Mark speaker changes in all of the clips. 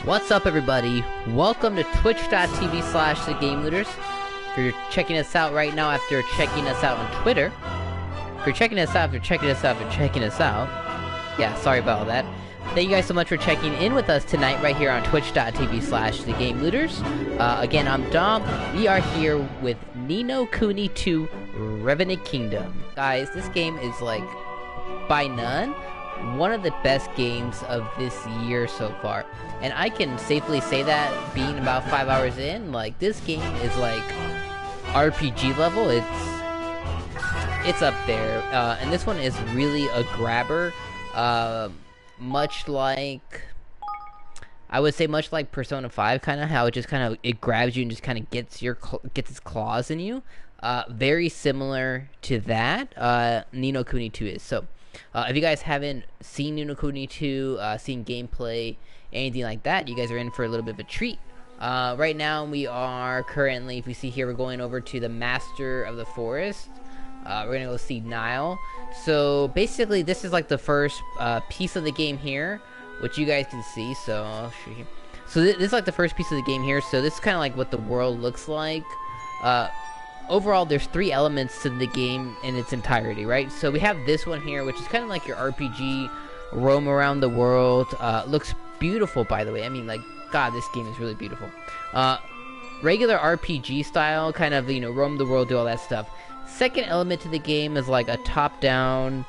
Speaker 1: What's up, everybody? Welcome to twitch.tv/thegamelooters. If you're checking us out right now after checking us out on Twitter, if you're checking us out after checking us out after checking us out, yeah, sorry about all that. Thank you guys so much for checking in with us tonight right here on twitch.tv/thegamelooters. Again, I'm Dom. We are here with Nino Kuni 2 Revenant Kingdom. Guys, this game is like, by none, one of the best games of this year so far. And I can safely say that, being about 5 hours in, like, this game is like RPG level. It's up there. And this one is really a grabber. Much like, I would say much like Persona 5, kind of how it just kind of it grabs you and just kind of gets its claws in you. Very similar to that, Nino Kuni 2 is. So if you guys haven't seen Nino Kuni 2, seen gameplay, anything like that, you guys are in for a little bit of a treat. Right now we are currently, if you see here, we're going over to the Master of the Forest. We're gonna go see Nile. So basically this is like the first piece of the game here, which you guys can see. So I'll show you. So this is like the first piece of the game here. So this is kind of like what the world looks like. Overall, there's 3 elements to the game in its entirety, right? So we have this one here, which is kind of like your RPG, roam around the world. Looks beautiful, by the way. I mean, like, God, this game is really beautiful. Regular RPG style, kind of, you know, roam the world, do all that stuff. Second element to the game is like a top-down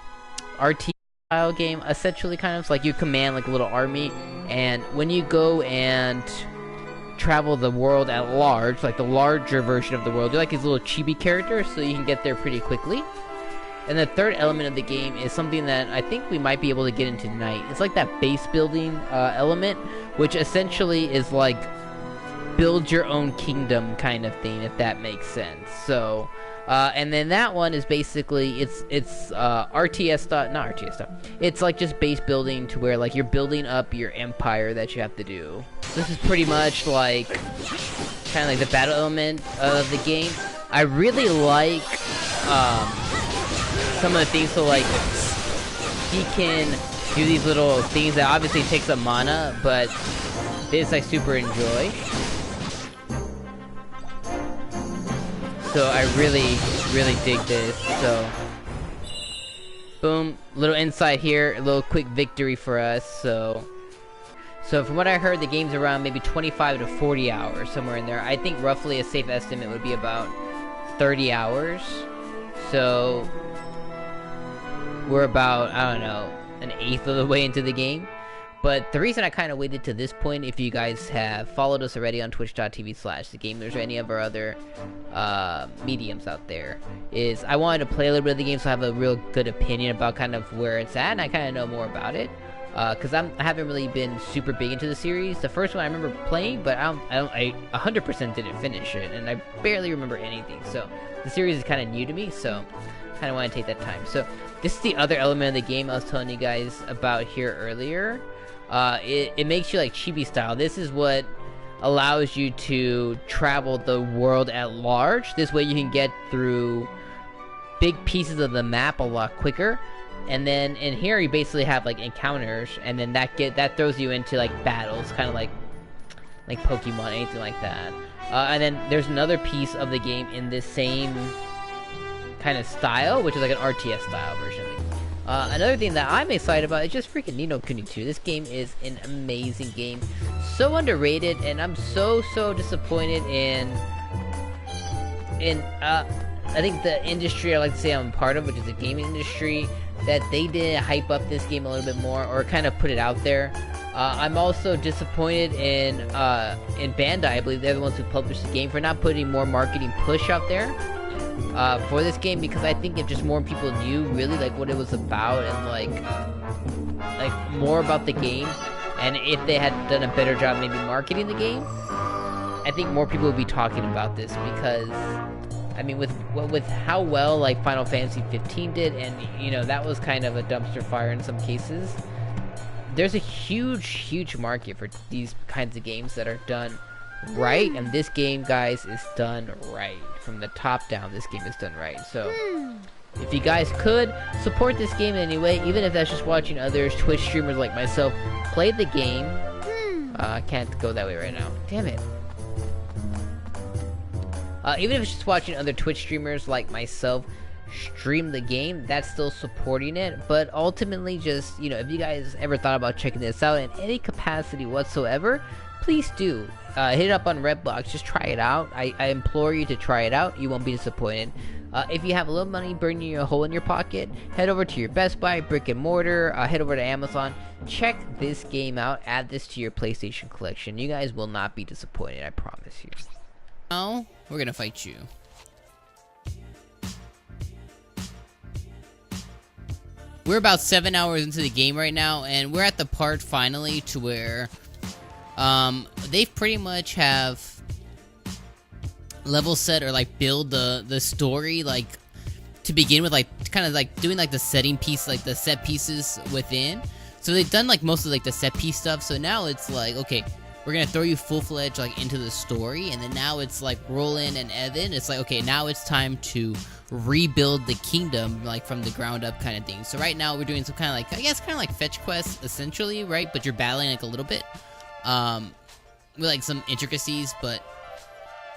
Speaker 1: RT style game, essentially, kind of. It's like you command like a little army, and when you go and travel the world at large, like the larger version of the world, you're like these little chibi characters, so you can get there pretty quickly. And the third element of the game is something that I think we might be able to get into tonight. It's like that base building element, which essentially is like build your own kingdom kind of thing, if that makes sense. So and then that one is basically it's RTS stuff, not RTS stuff. It's like just base building, to where like you're building up your empire that you have to do. This is pretty much like kind of like the battle element of the game. I really like some of the things. So like he can do these little things that obviously takes up mana, but this I super enjoy. So I really dig this. So boom, little insight here, a little quick victory for us. So from what I heard, the game's around maybe 25 to 40 hours, somewhere in there. I think roughly a safe estimate would be about 30 hours. So we're about, I don't know, an eighth of the way into the game. But the reason I kind of waited to this point, if you guys have followed us already on twitch.tv/thegamelooters or any of our other mediums out there, is I wanted to play a little bit of the game so I have a real good opinion about kind of where it's at, and I kind of know more about it. Because I haven't really been super big into the series. The first one I remember playing, but I 100% didn't finish it, and I barely remember anything. So the series is kind of new to me, so kind of want to take that time. So this is the other element of the game I was telling you guys about here earlier. It makes you like chibi style. This is what allows you to travel the world at large. This way you can get through big pieces of the map a lot quicker. And then in here you basically have like encounters, and then that throws you into like battles, kind of like Pokemon, anything like that. And then there's another piece of the game in this same kind of style, which is like an RTS style version of it. Another thing that I'm excited about is just freaking Nino Kuni 2. This game is an amazing game, so underrated, and I'm so disappointed in I think the industry I like to say I'm a part of, which is the gaming industry, that they didn't hype up this game a little bit more, or kind of put it out there. I'm also disappointed in Bandai. I believe they're the ones who published the game, for not putting more marketing push out there for this game, because I think if just more people knew really like what it was about, and like more about the game, and if they had done a better job maybe marketing the game, I think more people would be talking about this. Because I mean, with how well like Final Fantasy 15 did, and you know that was kind of a dumpster fire in some cases, there's a huge market for these kinds of games that are done right, and this game, guys, is done right. From the top down, this game is done right. So if you guys could support this game in any way, even if that's just watching others, Twitch streamers like myself, play the game, I can't go that way right now. Damn it. Even if it's just watching other Twitch streamers like myself stream the game, that's still supporting it. But ultimately, just, you know, if you guys ever thought about checking this out in any capacity whatsoever, please do. Hit it up on Redbox, just try it out. I implore you to try it out. You won't be disappointed. If you have a little money burning a hole in your pocket, head over to your Best Buy, brick and mortar, head over to Amazon, check this game out, add this to your PlayStation collection. You guys will not be disappointed, I promise you.
Speaker 2: Now, we're gonna fight you. We're about 7 hours into the game right now, and we're at the part finally to where they pretty much have level set or like build the story like to begin with, like kind of like doing like the setting piece, like the set pieces within. So they've done like most of like the set piece stuff. So now it's like, okay, we're gonna throw you full-fledged like into the story, and then now it's like Roland and Evan. It's like, okay, now it's time to rebuild the kingdom like from the ground up kind of thing. So right now we're doing some kind of like, I guess kind of like fetch quests essentially, right? But you're battling like a little bit with like some intricacies, but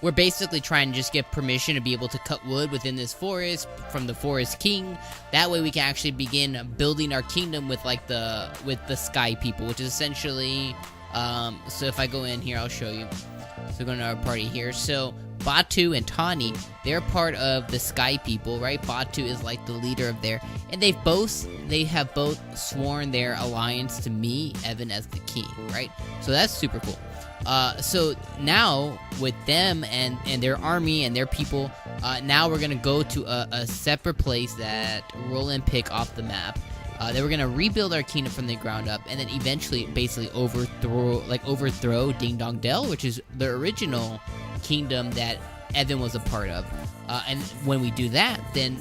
Speaker 2: we're basically trying to just get permission to be able to cut wood within this forest from the Forest King. That way we can actually begin building our kingdom with like the Sky people, which is essentially so if I go in here, I'll show you. So going to our party here. So Batu and Tani, they're part of the Sky people, right? Batu is like the leader of there, and they have both sworn their alliance to me, Evan, as the king, right? So that's super cool. So now with them and their army and their people, now we're gonna go to a separate place that Roland pick off the map. Then we're gonna rebuild our kingdom from the ground up, and then eventually basically overthrow Ding Dong Dell, which is the original kingdom that Evan was a part of. And when we do that, then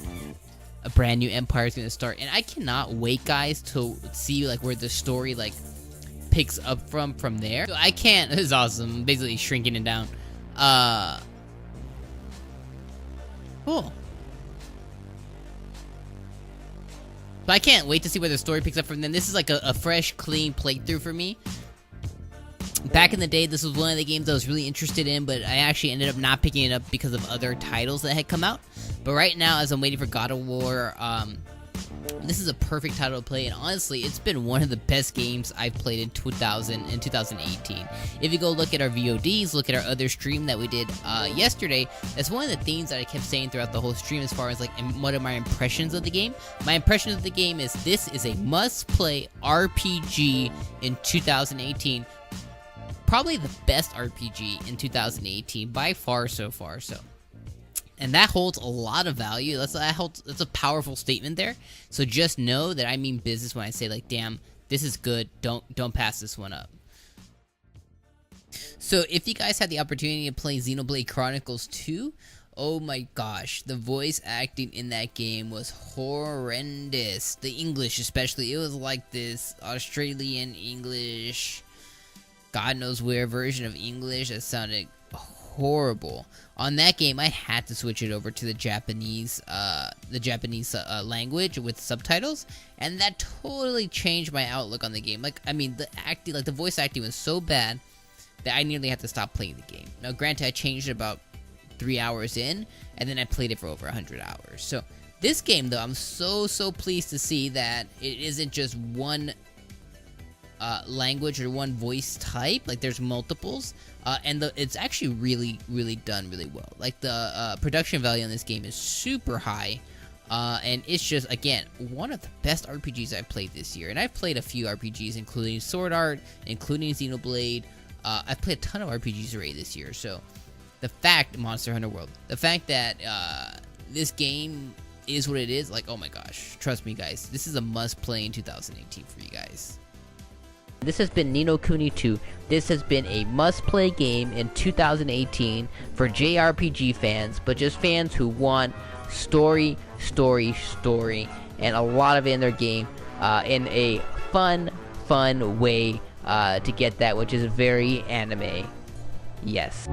Speaker 2: a brand new empire is gonna start, and I cannot wait, guys, to see like where the story like picks up from there. So I can't. This is awesome. Basically shrinking it down. Cool. But I can't wait to see where the story picks up from then. This is like a fresh, clean playthrough for me. Back in the day, this was one of the games I was really interested in, but I actually ended up not picking it up because of other titles that had come out. But right now, as I'm waiting for God of War, this is a perfect title to play, and honestly, it's been one of the best games I've played in 2018. If you go look at our VODs, look at our other stream that we did yesterday, that's one of the themes that I kept saying throughout the whole stream as far as like what are my impressions of the game. My impression of the game is this is a must-play RPG in 2018. Probably the best RPG in 2018 by far so far. And that holds a lot of value. That's a powerful statement there. So just know that I mean business when I say like, damn, this is good. Don't pass this one up. So if you guys had the opportunity to play Xenoblade Chronicles 2, oh my gosh, the voice acting in that game was horrendous. The English especially, it was like this Australian English, God knows where version of English that sounded horrible. On that game, I had to switch it over to the Japanese language with subtitles, and that totally changed my outlook on the game. Like, I mean, the voice acting was so bad that I nearly had to stop playing the game. Now, granted, I changed it about 3 hours in, and then I played it for over 100 hours. So, this game, though, I'm so pleased to see that it isn't just one language or one voice type. Like, there's multiples, and it's actually really done really well. Like, the production value on this game is super high, and it's just, again, one of the best RPGs I've played this year. And I've played a few RPGs, including Sword Art, including Xenoblade. I've played a ton of RPGs already this year. So the fact, Monster Hunter World, the fact that this game is what it is, like, oh my gosh, trust me, guys, this is a must play in 2018 for you guys.
Speaker 1: This has been Ni no Kuni 2. This has been a must-play game in 2018 for JRPG fans, but just fans who want story, and a lot of it in their game in a fun way to get that, which is very anime. Yes.